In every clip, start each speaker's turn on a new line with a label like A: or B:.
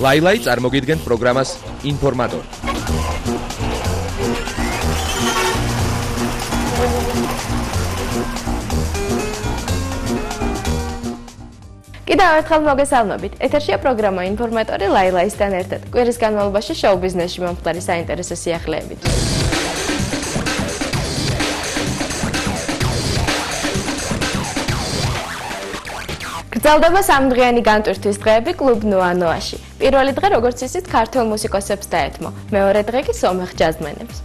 A: ლაილაი წარმოგიდგენთ პროგრამას ინფორმატორი.
B: კიდევ ერთხელ მოგესალმებით. ეთერშია პროგრამა ინფორმატორი ლაილაისთან ერთად. კვირის განმავლობაში შოუ ბიზნესში მომხდარი საინტერესო სიახლეებით. გრძელდება სამდღიანი განტვირთვის დღეები კლუბ ნოანოაში. პირველი დღე, როგორც იცით, ქართულ მუსიკოსებს დაეთმო. მეორე დღე კი სომეხ ჯაზმენებს.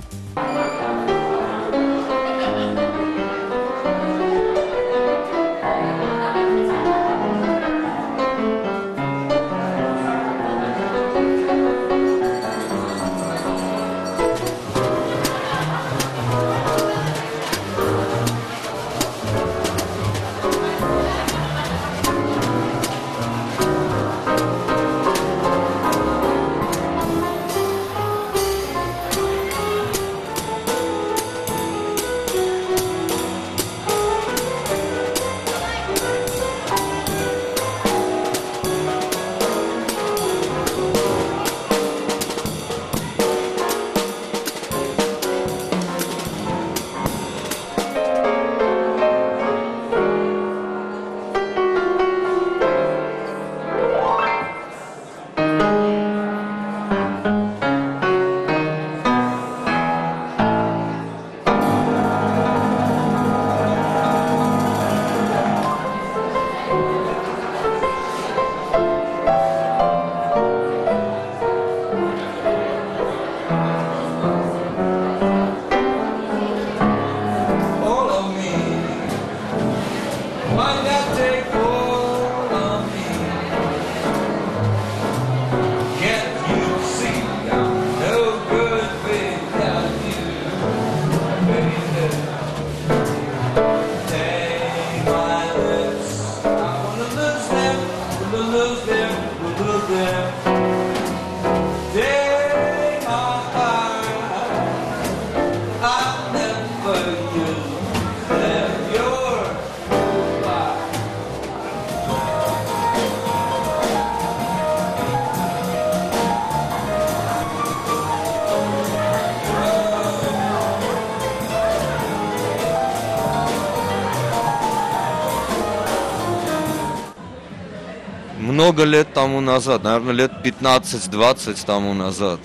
C: Много лет тому назад, наверное, лет 15-20 тому назад,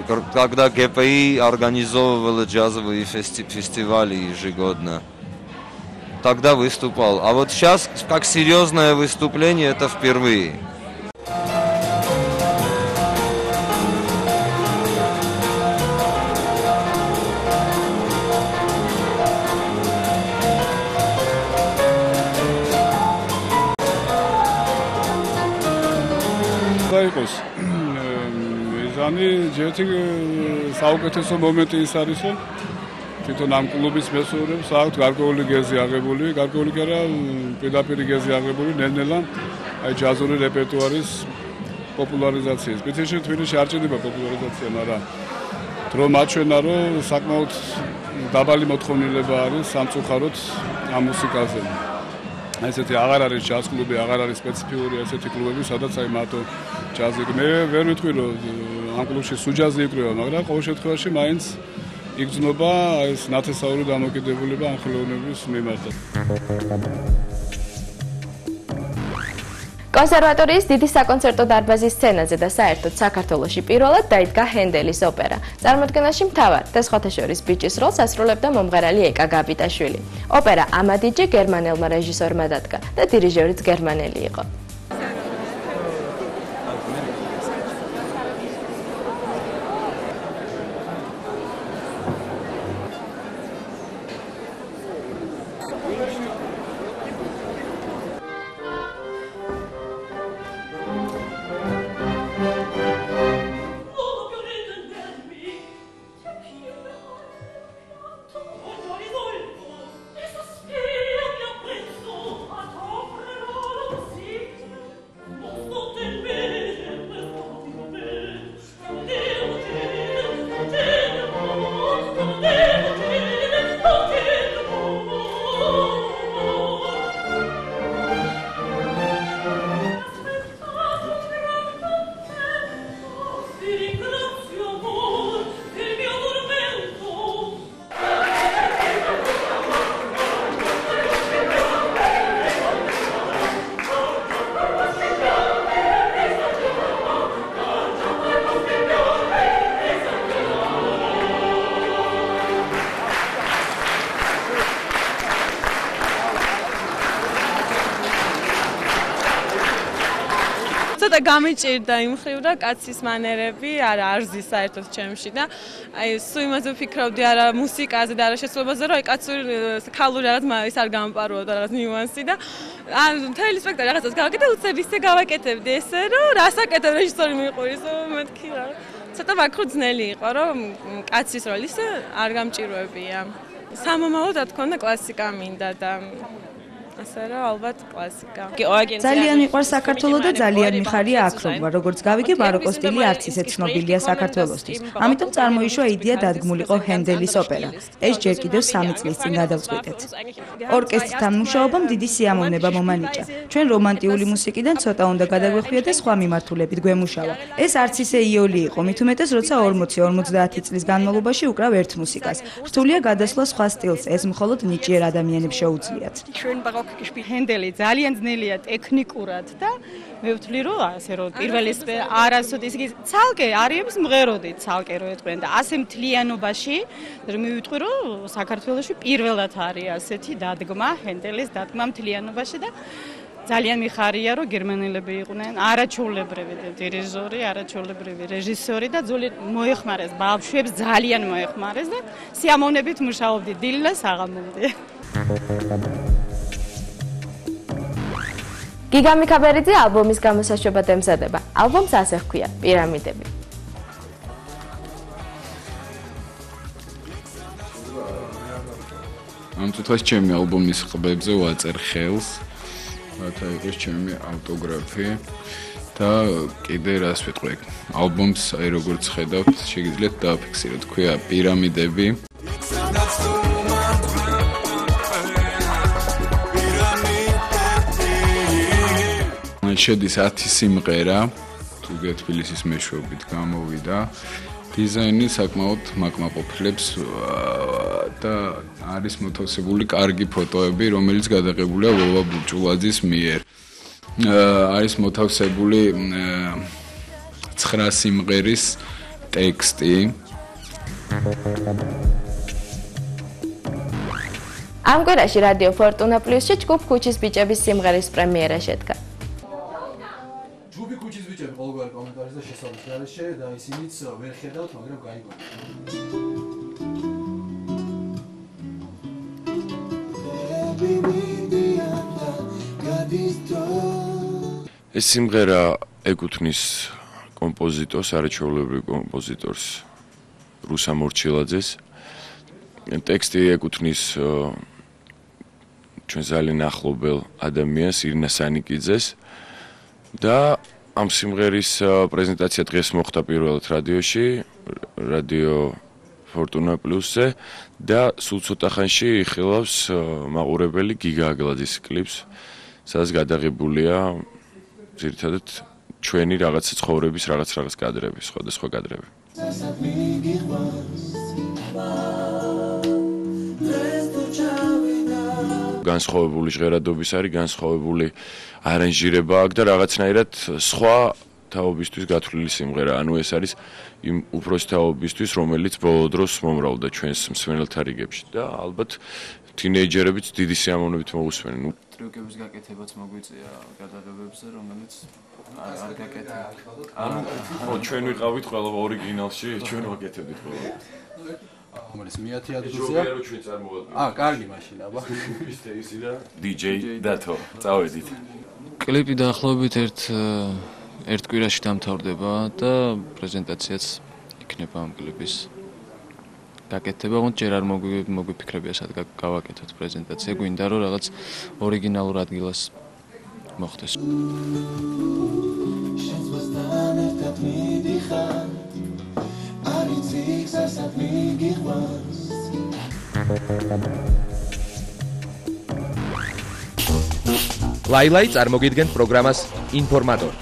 C: когда ГПИ организовывала джазовые фестивали ежегодно, тогда выступал. А вот сейчас, как серьезное выступление, это впервые.
D: იყოს მიზანი ჯერჯი საუკეთესო მომენტი ის არის რომ თვითონ ამ კლუბის მესურვებს აქვთ გარკვეული გეზი აღებული, გარკვეული კი არა, პირდაპირ გეზი აღებული ნელ-ნელა აი ჯაზური რეპერტუარის პოპულარიზაციის. პრინციპში თბილისში არ ჭირდება პოპულარიზაცია, მაგრამ დრო მაჩვენა რომ საკმაოდ დაბალი მოთხოვნილება არის სამწუხაროდ ამ მუსიკაზე. ესეთი აღარ არის ჯაზ კლუბი, აღარ არის სპეციფიური ესეთი კლუბები, სადაც აი მარტო ჯაზი. მე ვერ ვიტყვი რომ ამ კლუბში სულ ჯაზი იკრება, მაგრამ ყოველ შემთხვევაში მაინც იგრძნობა ეს ნათესაური დამოკიდებულება ამ ხელოვნების მიმართ.
B: კონსერვატორიის დიდი საკონცერტო დარბაზის სცენაზე და საერთოდ საქართველოში პირველად დაიდგა ჰენდელის ოპერა. წარმოდგენაში მთავარ და სხვათა შორის ბიჭის როლს ასრულებდა მომღერალი ეკა გაბიტაშვილი. ოპერა ამადიჯი გერმანელმა რეჟისორმა დადგა და დირიჟორიც გერმანელი იყო.
E: ცოტა გამიჭირდა იმ ხრივ და კაცის მანერები არა არზის საერთოდ ჩემში და აი სულ იმაზე ვფიქრობდი არა მუსიკაზე და არა შესრულებაზე რომ აი კაცური ქალური რაღაც ის არ გამპაროა და რაღაც ნიუანსი და მთელი სპექტაკლი რაღაცას გავაკეთე უცებ ისე გავაკეთებდი ესე რომ რასაკეთებ რეჟისორი მიყვირის მეთქი რა ცოტა მაქრო ძნელი იყო რომ კაცის როლი ისე არ გამჭირვებია სამომავლოდ რა თქმა უნდა კლასიკა მინდა და ასე რომ ალბათ კლასიკა.
F: ძალიან მიყვარს საქართველო და ძალიან მიხარია აქ რომ ვარ, როგორც გავიგე, ბაროკო სტილი არც ისე ცნობილია საქართველოსთვის. ამიტომ წარმოიშვა იდეა დადგმულიყო ჰენდელის ოპერა. ეს ჯერ კიდევ 3 წლის წინ გადავწყვიტეთ. ორკესტრთან მუშაობამ დიდი სიამოვნება მომანიჭა. ჩვენ რომანტიული მუსიკიდან ცოტა უნდა გადაგვეხვია და სხვა მიმართულებით გვემუშავა. ეს არც ისე იოლი იყო, მით უმეტეს როცა 40-50 წლის განმავლობაში უკრავ ერთ მუსიკას. რთულია გადასვლა სხვა სტილს, ეს მხოლოდ ნიჭიერ ადამიანებს შეუძლიათ.
G: ჰენდელი ძალიან ძნელია ტექნიკურად და მე ვთვლი რომ ასე რომ პირველი არასოდეს ისე ცალკე არიებს მღეროდით ცალკე რო ეტყვიან და ასე მთლიანობაში მე ვიტყვი რომ საქართველოში პირველად არის ასეთი დადგმა ჰენდელის დადგმა მთლიანობაში და ძალიან მიხარია რომ გერმანელები იყვნენ არაჩვეულებრივი დირიჟორი არაჩვეულებრივი რეჟისორი და მოეხმარეს ბავშვებს ძალიან მოეხმარეს და სიამოვნებით მუშაობდი დილ და საღამომდე
B: გიგა მიქაბერიძე ალბომის გამოსაშვებად ემზადება. ალბომს ასე ჰქვია პირამიდები.
H: ამ წუთას ჩემი ალბომის ყბებზე ვაწერ ხელს. რათა იყოს ჩემი ავტოგრაფი და კიდე რას ვიტყვი. ალბომს აი როგორც ხედავთ, შეგიძლიათ დააფიქსიროთ, ქვია პირამიდები. შედის 10 სიმღერა, თუგე თბილისის მეშვეობით გამოვიდა. დიზაინი საკმაოდ მაკმაყოფილებს და არის მოთავსებული კარგი ფოტოები, რომელიც გადაღებულია ვოვა ბურჭულაძის მიერ. არის მოთავსებული 9 სიმღერის ტექსტი.
B: ამ კვირაში რადიო ფორტუნა პლუსში ჯგუფ ქუჩის ბიჭების სიმღერის პრემიერა შედგა.
I: ჯგუფი ქუჩის ბიჭები ყოველგვარი კომენტარის და შესაბამის გარეშე და ისინიც ვერ ხედავთ, მაგრამ გაიგონებთ.
J: ეს სიმღერა ეკუთვნის კომპოზიტორს, არაჩვეულებრივ კომპოზიტორს რუსა მორჩილაძეს. ტექსტი ეკუთვნის ჩვენ ძალიან ახლობელ ადამიანს ირინა სანიკიძეს და ამ სიმღერის პრეზენტაცია დღეს მოხდა პირველად რადიოში, რადიო ფორტუნა პლუსზე და სულ ცოტა ხანში იხილავს მაყურებელი გიგა აგლაძის კლიპს, სადაც გადაღებულია ძირითადად ჩვენი რაღაცა ცხოვრების რაღაც კადრები, სხვადასხვა კადრები. განსხვავებული ჟღერადობის არის, განსხვავებული არანჟირება აქვს და რაღაცნაირად სხვა თაობისთვის გათვლილი სიმღერა. ანუ ეს არის იმ უფროსი თაობისთვის, რომელიც ბოლო დროს მომრავლდა ჩვენს მსმენელთა რიგებში და ალბათ თინეიჯერებიც დიდი სიამოვნებით მოусვენენ.
K: ტრიუკების გაკეთებაც მოგვიწია გადაღებებზე, რომელიც არ გაკეთებთ.
J: ანუ ჩვენ ვიყავით ყველა ორიგინალში, ჩვენ ვაკეთებდით ყველა.
I: რომელიც მეათე ადგილზეა.
J: ჩვენ წარმოვადგინეთ.
I: კარგი მაშინ, აბა.
J: ისი და DJ დათო. წავედით.
K: კლიპი დაახლოებით ერთ კვირაში დამთავრდება და პრეზენტაციაც იქნება ამ კლიპის. გაკეთება, თუმცა ჯერ არ მოგვიფიქრებია სად გავაკეთოთ პრეზენტაცია, გვინდა რომ რაღაც ორიგინალურ ადგილას მოხდეს.
A: ლაილაი წარმოგიდგენთ პროგრამას ინფორმატორი.